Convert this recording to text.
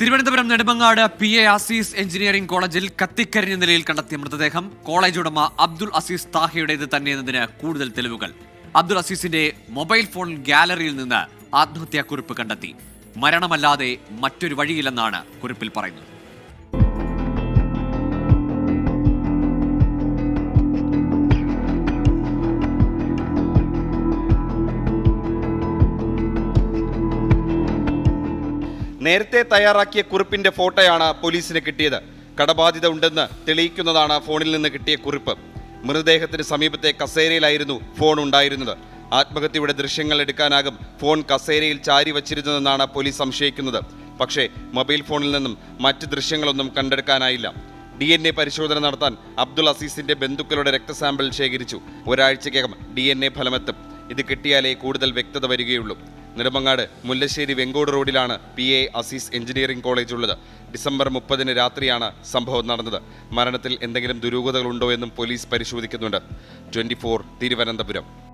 Thiruvananthapuram Nedumangad PA Azeez engineering കോളേജിൽ കത്തിക്കരിഞ്ഞ നിലയിൽ കണ്ടെത്തിയ മൃതദേഹം കോളേജ് ഉടമ അബ്ദുൾ അസീസ് താഹയുടേത് തന്നെയെന്നതിന് കൂടുതൽ തെളിവുകൾ. അബ്ദുൾ അസീസിന്റെ മൊബൈൽ ഫോൺ ഗാലറിയിൽ നിന്ന് ആത്മഹത്യാക്കുറിപ്പ് കണ്ടെത്തി. മരണമല്ലാതെ മറ്റൊരു വഴിയില്ലെന്നാണ് കുറിപ്പിൽ പറയുന്നത്. നേരത്തെ തയ്യാറാക്കിയ കുറിപ്പിന്റെ ഫോട്ടോയാണ് പോലീസിന് കിട്ടിയത്. കടബാധ്യത ഉണ്ടെന്ന് തെളിയിക്കുന്നതാണ് ഫോണിൽ നിന്ന് കിട്ടിയ കുറിപ്പ്. മൃതദേഹത്തിന് സമീപത്തെ കസേരയിലായിരുന്നു ഫോൺ ഉണ്ടായിരുന്നത്. ആത്മഹത്യയുടെ ദൃശ്യങ്ങൾ എടുക്കാനാകും ഫോൺ കസേരയിൽ ചാരി വച്ചിരുന്നതെന്നാണ് പോലീസ് സംശയിക്കുന്നത്. പക്ഷേ മൊബൈൽ ഫോണിൽ നിന്നും മറ്റ് ദൃശ്യങ്ങളൊന്നും കണ്ടെടുക്കാനായില്ല. DNA പരിശോധന നടത്താൻ അബ്ദുൾ അസീസിന്റെ ബന്ധുക്കളുടെ രക്തസാമ്പിൾ ശേഖരിച്ചു. ഒരാഴ്ചയ്ക്കകം DNA ഫലമെത്തും. ഇത് കിട്ടിയാലേ കൂടുതൽ വ്യക്തത വരികയുള്ളൂ. നെടുമങ്ങാട് മുല്ലശ്ശേരി വെങ്കോട് റോഡിലാണ് PA അസീസ് എഞ്ചിനീയറിംഗ് കോളേജ് ഉള്ളത്. ഡിസംബർ 30 രാത്രിയാണ് സംഭവം നടന്നത്. മരണത്തിൽ എന്തെങ്കിലും ദുരൂഹതകളുണ്ടോ എന്നും പോലീസ് പരിശോധിക്കുന്നുണ്ട്. 24 തിരുവനന്തപുരം.